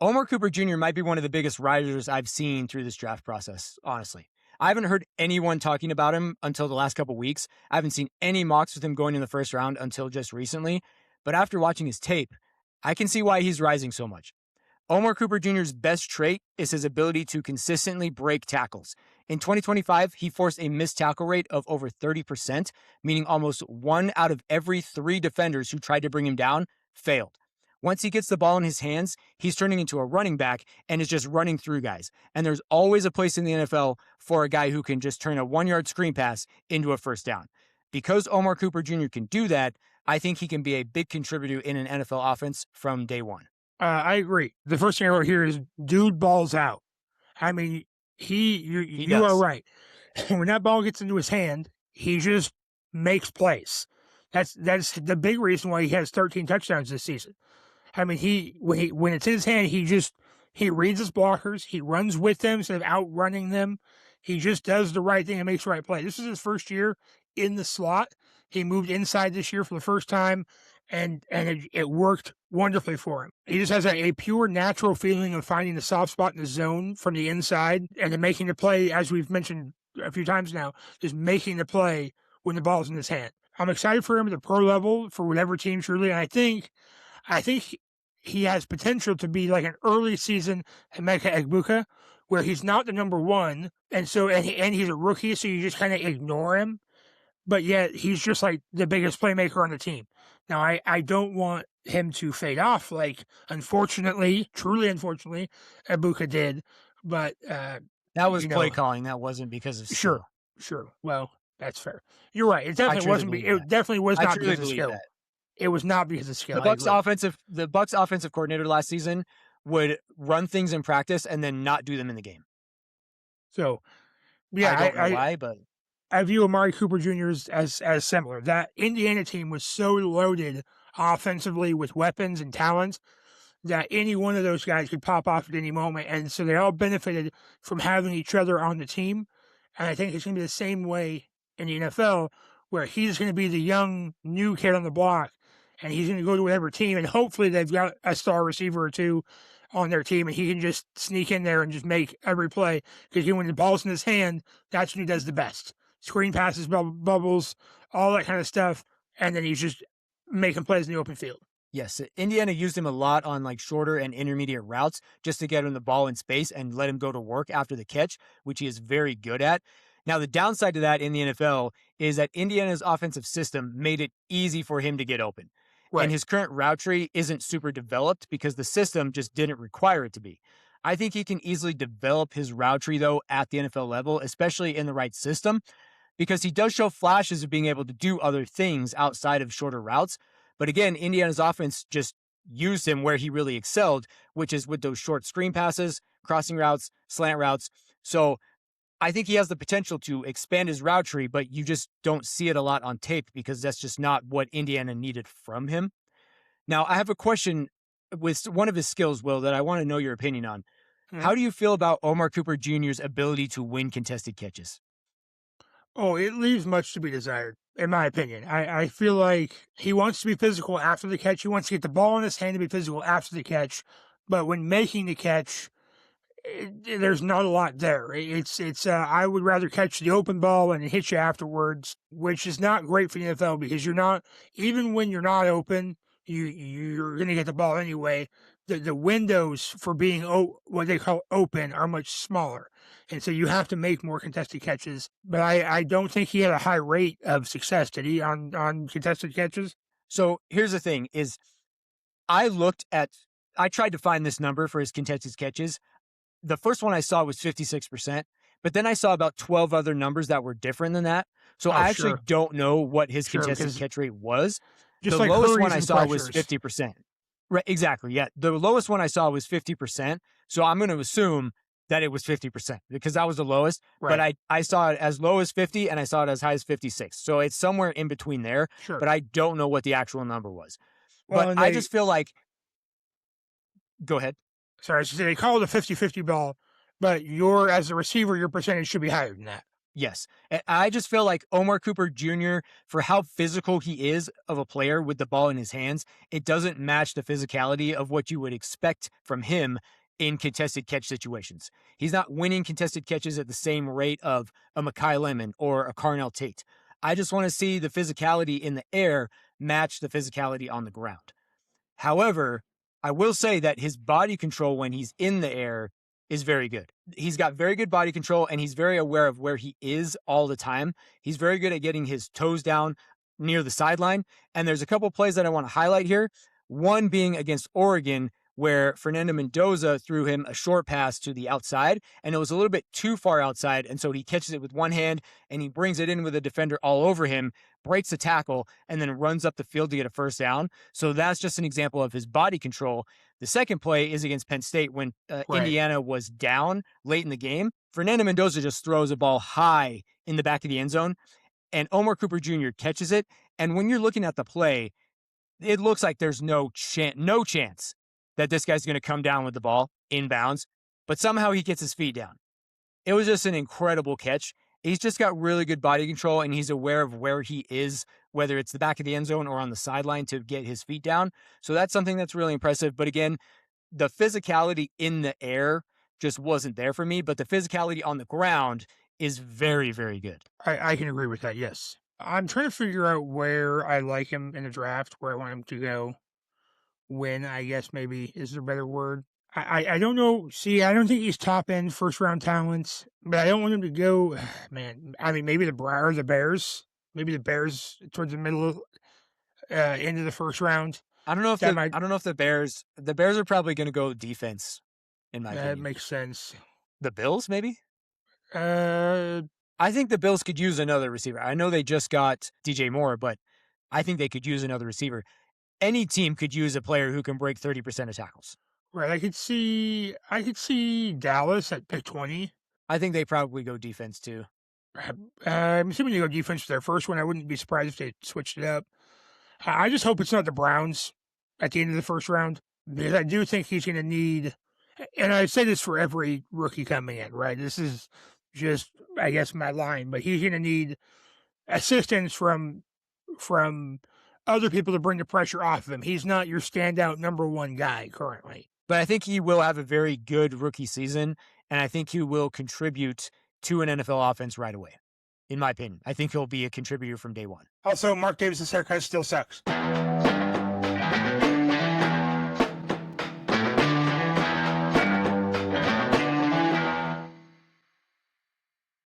Omar Cooper Jr. might be one of the biggest risers I've seen through this draft process, honestly. I haven't heard anyone talking about him until the last couple weeks. I haven't seen any mocks with him going in the first round until just recently. But after watching his tape, I can see why he's rising so much. Omar Cooper Jr.'s best trait is his ability to consistently break tackles. In 2025, he forced a missed tackle rate of over 30%, meaning almost 1 out of every 3 defenders who tried to bring him down failed. Once he gets the ball in his hands, he's turning into a running back and is just running through guys. And there's always a place in the NFL for a guy who can just turn a 1-yard screen pass into a first down. Because Omar Cooper Jr. can do that, I think he can be a big contributor in an NFL offense from day one. I agree. The first thing I wrote here is dude balls out. I mean, you are right. When that ball gets into his hand, he just makes plays. That's the big reason why he has 13 touchdowns this season. I mean, when it's in his hand, he reads his blockers, he runs with them instead of outrunning them. He just does the right thing and makes the right play. This is his first year in the slot. He moved inside this year for the first time, and it worked wonderfully for him. He just has a pure natural feeling of finding the soft spot in the zone from the inside and then making the play, as we've mentioned a few times now, just making the play when the ball's in his hand. I'm excited for him at the pro level for whatever team truly, and I think he has potential to be like an early season Emeka Egbuka, where he's not the number one, and he's a rookie, so you just kind of ignore him, but yet he's just like the biggest playmaker on the team. Now, I don't want him to fade off, like truly unfortunately, Egbuka did, but that was play calling. That wasn't because of skill. Sure. Well, that's fair. You're right. It definitely wasn't. It definitely was not because of skill. That. It was not because of skill. The Bucs offensive coordinator last season would run things in practice and then not do them in the game. So, yeah, I don't know why, but I view Amari Cooper Jr. as similar. That Indiana team was so loaded offensively with weapons and talents that any one of those guys could pop off at any moment, and so they all benefited from having each other on the team. And I think it's going to be the same way in the NFL, where he's going to be the young, new kid on the block, and he's going to go to whatever team, and hopefully they've got a star receiver or two on their team, and he can just sneak in there and just make every play. Because when the ball's in his hand, that's when he does the best. Screen passes, bubbles, all that kind of stuff, and then he's just making plays in the open field. Yes, Indiana used him a lot on like shorter and intermediate routes just to get him the ball in space and let him go to work after the catch, which he is very good at. Now, the downside to that in the NFL is that Indiana's offensive system made it easy for him to get open. Right. And his current route tree isn't super developed because the system just didn't require it to be. I think he can easily develop his route tree, though, at the NFL level, especially in the right system, because he does show flashes of being able to do other things outside of shorter routes. But again, Indiana's offense just used him where he really excelled, which is with those short screen passes, crossing routes, slant routes. So I think he has the potential to expand his route tree, but you just don't see it a lot on tape because that's just not what Indiana needed from him. Now, I have a question with one of his skills, Will, that I want to know your opinion on. How do you feel about Omar Cooper Jr.'s ability to win contested catches? Oh, it leaves much to be desired, in my opinion. I feel like he wants to be physical after the catch. He wants to get the ball in his hand to be physical after the catch. But when making the catch, there's not a lot there. I would rather catch the open ball and hit you afterwards, which is not great for the NFL because even when you're not open, you're going to get the ball anyway. The windows for being what they call open are much smaller. And so you have to make more contested catches. But I don't think he had a high rate of success, did he, on contested catches? So here's the thing is I tried to find this number for his contested catches. The first one I saw was 56%, but then I saw about 12 other numbers that were different than that. So I actually don't know what his contested catch rate was. The lowest one I saw was 50%. Right, exactly. Yeah. The lowest one I saw was 50%. So I'm going to assume that it was 50% because that was the lowest. Right. But I saw it as low as 50 and I saw it as high as 56. So it's somewhere in between there. Sure. But I don't know what the actual number was. Well, but I just feel like, go ahead. Sorry, they call it a 50-50 ball, but as a receiver, your percentage should be higher than that. Yes. I just feel like Omar Cooper Jr., for how physical he is of a player with the ball in his hands, it doesn't match the physicality of what you would expect from him in contested catch situations. He's not winning contested catches at the same rate of a Makai Lemon or a Carnell Tate. I just want to see the physicality in the air match the physicality on the ground. However, I will say that his body control when he's in the air is very good. He's got very good body control and he's very aware of where he is all the time. He's very good at getting his toes down near the sideline. And there's a couple plays that I want to highlight here. One being against Oregon, where Fernando Mendoza threw him a short pass to the outside, and it was a little bit too far outside. And so he catches it with one hand and he brings it in with a defender all over him, breaks the tackle, and then runs up the field to get a first down. So that's just an example of his body control. The second play is against Penn State when Right. Indiana was down late in the game. Fernando Mendoza just throws a ball high in the back of the end zone, and Omar Cooper Jr. catches it. And when you're looking at the play, it looks like there's no chance that this guy's going to come down with the ball inbounds, but somehow he gets his feet down. It was just an incredible catch. He's just got really good body control and he's aware of where he is, whether it's the back of the end zone or on the sideline to get his feet down. So that's something that's really impressive. But again, the physicality in the air just wasn't there for me, but the physicality on the ground is very, very good. I can agree with that, yes. I'm trying to figure out where I like him in the draft, where I want him to go. When, I guess, maybe is a better word. I don't know. See, I don't think he's top end first round talent, but I don't want him to go. Man, I mean, maybe the Bears, maybe the Bears towards the middle, end of the first round. I don't know if I don't know if the Bears are probably going to go defense. In my opinion, that makes sense. The Bills, maybe. Uh, I think the Bills could use another receiver. I know they just got DJ Moore, but I think they could use another receiver. Any team could use a player who can break 30% of tackles. Right. I could see Dallas at pick 20. I think they probably go defense too. I'm assuming they go defense for their first one. I wouldn't be surprised if they switched it up. I just hope it's not the Browns at the end of the first round, because I do think he's going to need, and I say this for every rookie coming in, right? This is just, I guess, my line, but he's going to need assistance from other people to bring the pressure off of him. He's not your standout number one guy currently. But I think he will have a very good rookie season, and I think he will contribute to an NFL offense right away. In my opinion, I think he'll be a contributor from day one. Also, Mark Davis's haircut still sucks.